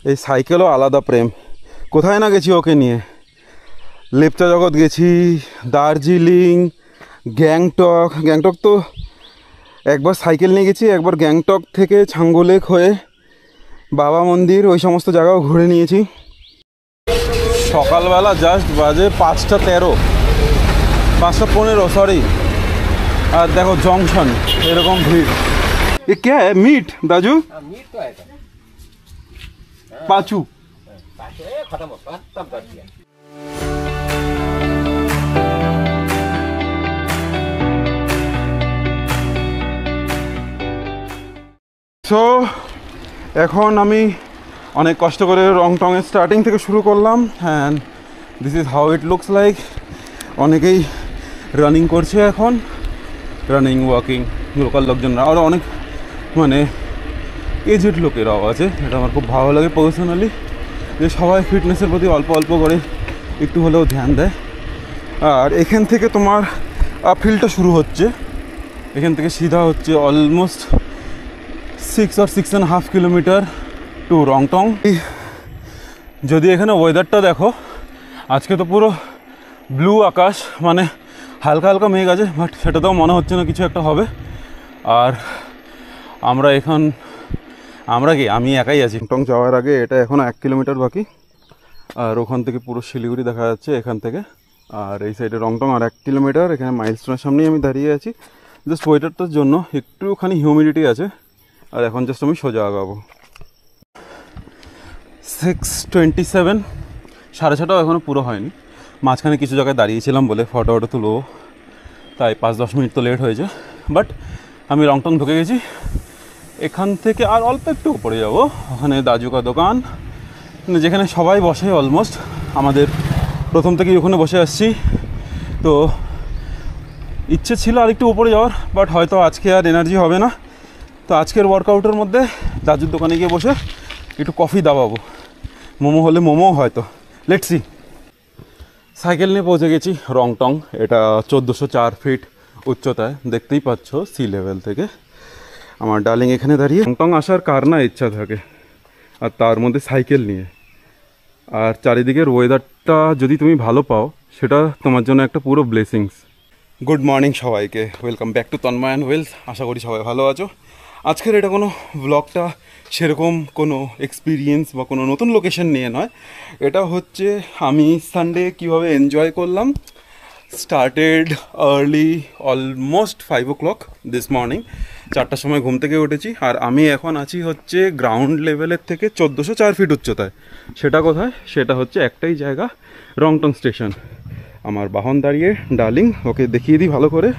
এই সাইকেলও আলাদা প্রেম। কোথায় না গেছি ওকে নিয়ে, লেপচা জগৎ গেছি, দার্জিলিং, গ্যাংটক তো একবার সাইকেল নিয়ে গেছি, একবার গ্যাংটক থেকে ছাঙ্গু লেক হয়ে বাবা মন্দির ওই সমস্ত জায়গাও ঘুরে নিয়েছি। সকালবেলা জাস্ট বাজে 5:13, 5:15 সরি। আর দেখো জংশন এরকম ভিড়। এ কে মিট দাজু? পাঁচু। সো এখন আমি অনেক কষ্ট করে রংটংয়ের স্টার্টিং থেকে শুরু করলাম, and this is how it looks like. অনেকেই রানিং করছে এখন, রানিং ওয়াকিং, লোকাল লোকজনরা, আরও অনেক মানে এজেড লোকেরাও আছে। এটা আমার খুব ভালো লাগে পার্সোনালি, যে সবাই ফিটনেসের প্রতি অল্প অল্প করে একটু হলেও ধ্যান দেয়। আর এখান থেকে তোমার আপহিলটা শুরু হচ্ছে, এখান থেকে সিধা হচ্ছে almost 6 or 6.5 kilometre to Rongtong. যদি এখানে ওয়েদারটা দেখো, আজকে তো পুরো ব্লু আকাশ, মানে হালকা হালকা মেঘ আছে, বাট সেটাতেও মনে হচ্ছে না কিছু একটা হবে। আর আমি একাই আছি। রংটং যাওয়ার আগে এটা এখনও 1 কিলোমিটার বাকি, আর ওখান থেকে পুরো শিলিগুড়ি দেখা যাচ্ছে এখান থেকে। আর এই সাইডে রংটং আর 1 কিলোমিটার। এখানে মাইলস্টোনের সামনেই আমি দাঁড়িয়ে আছি। জাস্ট ওয়েদারটার জন্য একটুখানি হিউমিডিটি আছে। আর এখন জাস্ট আমি সোজা আগাবো। 6:27, 6:30 এখনও পুরো হয়নি। মাঝখানে কিছু জায়গায় দাঁড়িয়েছিলাম বলে ফটো তুলবো, তাই 5-10 মিনিট তো লেট হয়েছে। বাট আমি রংটং ঢুকে গেছি। এখান থেকে আর অল্প একটু উপরে যাবো, ওখানে দাজুকা দোকান, যেখানে সবাই বসে অলমোস্ট। আমাদের প্রথম থেকেই ওখানে বসে আসছি। তো ইচ্ছে ছিল আর একটু উপরে যাওয়ার, বাট হয়তো আজকে আর এনার্জি হবে না। তো আজকের ওয়ার্কআউটের মধ্যে দাজুর দোকানে গিয়ে বসে একটু কফি দাবাবো, মোমো হলে মোমো হয়তো, লেটস সি। সাইকেল নিয়ে পৌঁছে গেছি রংটং। এটা 1404 ফিট উচ্চতায়, দেখতেই পাচ্ছ সি লেভেল থেকে। আমার ডার্লিং এখানে দাঁড়িয়ে। রংটং আসার কার না ইচ্ছা থাকে, আর তার মধ্যে সাইকেল নিয়ে। আর চারিদিকের ওয়েদারটা যদি তুমি ভালো পাও, সেটা তোমার জন্য একটা পুরো ব্লেসিংস। গুড মর্নিং সবাইকে, welcome back to Tanmoy and wells. আশা করি সবাই ভালো আছো। আজকের এটা কোনো ব্লগটা সেরকম কোনো এক্সপিরিয়েন্স বা কোনো নতুন লোকেশন নিয়ে নয়। এটা হচ্ছে আমি সানডে কীভাবে এনজয় করলাম। Started early, almost 5 o'clock this morning. 4টার সময় ঘুম থেকে উঠেছি। আর আমি এখন আছি হচ্ছে গ্রাউন্ড লেভেলের থেকে 1404 ফিট উচ্চতায়। সেটা কোথায়? সেটা হচ্ছে একটাই জায়গা, রংটং স্টেশন। আমার বাহন দাঁড়িয়ে, ডার্লিং ওকে দেখিয়ে দিই ভালো করে।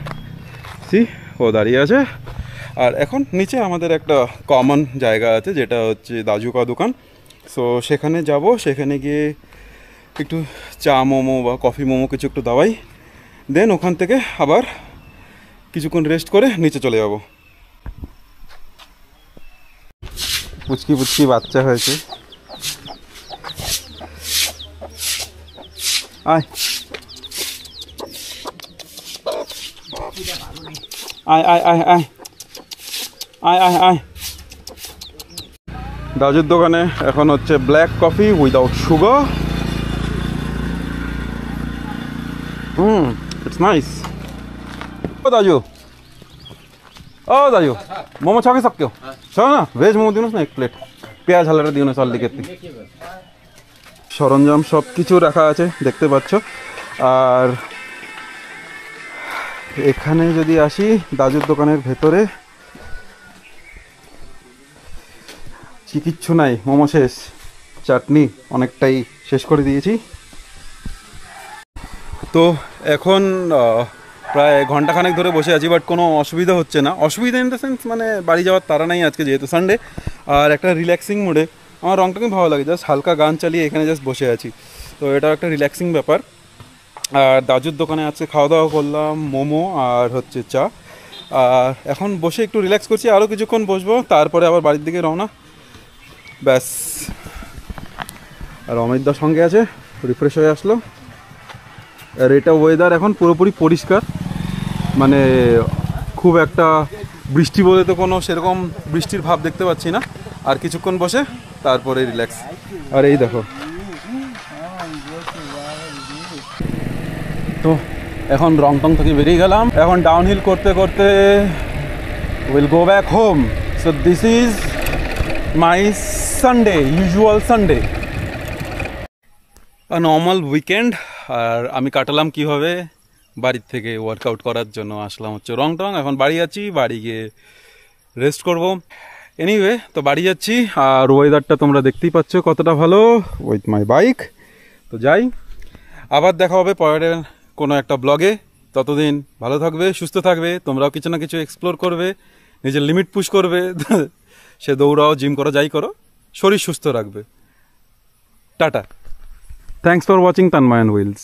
সি, ও দাঁড়িয়ে আছে। আর এখন নিচে আমাদের একটা কমন জায়গা আছে, যেটা হচ্ছে দাজুকা দোকান। সো সেখানে যাব, সেখানে গিয়ে একটু চা মোমো বা কফি মোমো কিছু একটু দাওয়াই। দেন ওখান থেকে আবার কিছুক্ষণ রেস্ট করে নিচে চলে যাব। পুচকি পুচকি বাচ্চা হয়েছে। আয় আয় আয় আয় আয় আয় আয় আয়। দাজুর দোকানে এখন হচ্ছে black coffee without sugar. It's nice. ও দাজু, ও দাজু, মোমো छः सकते हो? चलो ना, वेज मोमो दिनोस ना 1 प्लेट, পেঁয়াজ হালাটা দিও না চাল দিকে। সরঞ্জাম সব কিছু রাখা আছে দেখতে পাচ্ছ। আর এখানে যদি আসি দাজুর দোকানের ভেতরে, কিচ্ছু নাই, মোমো শেষ, চাটনি অনেকটাই শেষ করে দিয়েছি। তো এখন প্রায় ঘন্টাখানেক ধরে বসে আছি, বাট কোনো অসুবিধা হচ্ছে না। অসুবিধা ইন দ্য সেন্স মানে বাড়ি যাওয়ার তারা নাই আজকে, যেহেতু সানডে। আর একটা রিল্যাক্সিং মুডে আমার রংটাকে ভালো লাগে, জাস্ট হালকা গান চালিয়ে এখানে জাস্ট বসে আছি। তো এটা একটা রিল্যাক্সিং ব্যাপার। আর দাজুর দোকানে আজকে খাওয়া দাওয়া করলাম, মোমো আর হচ্ছে চা। আর এখন বসে একটু রিল্যাক্স করছি, আরও কিছুক্ষণ বসবো, তারপরে আবার বাড়ির দিকে রওনা, ব্যাস। আর অমিতদার সঙ্গে আছে, রিফ্রেশ হয়ে আসলো। আর এটা ওয়েদার এখন পুরোপুরি পরিষ্কার, মানে খুব একটা বৃষ্টি বলে তো কোনো সেরকম বৃষ্টির ভাব দেখতে পাচ্ছি না। আর কিছুক্ষণ বসে তারপরে রিল্যাক্স। আর এই দেখো, তো এখন রংটং থেকে বেরিয়ে গেলাম, এখন ডাউনহিল করতে করতে will go back home. So this is my Sunday, usual Sunday, normal weekend. আর আমি কাটালাম কীভাবে, বাড়ির থেকে ওয়ার্কআউট করার জন্য আসলাম হচ্ছে রংটং, এখন বাড়ি আছি, বাড়ি গিয়ে রেস্ট করব। এনিওয়ে, তো বাড়ি যাচ্ছি, আর ওয়েদারটা তোমরা দেখতেই পাচ্ছ কতটা ভালো উইথ মাই বাইক। তো যাই, আবার দেখা হবে পরের কোনো একটা ব্লগে। ততদিন ভালো থাকবে, সুস্থ থাকবে, তোমরাও কিছু না কিছু এক্সপ্লোর করবে, নিজের লিমিট পুশ করবে, সে দৌড়াও, জিম করো, যাই করো, শরীর সুস্থ রাখবে। Tata. Thanks for watching Tanmay and wheels.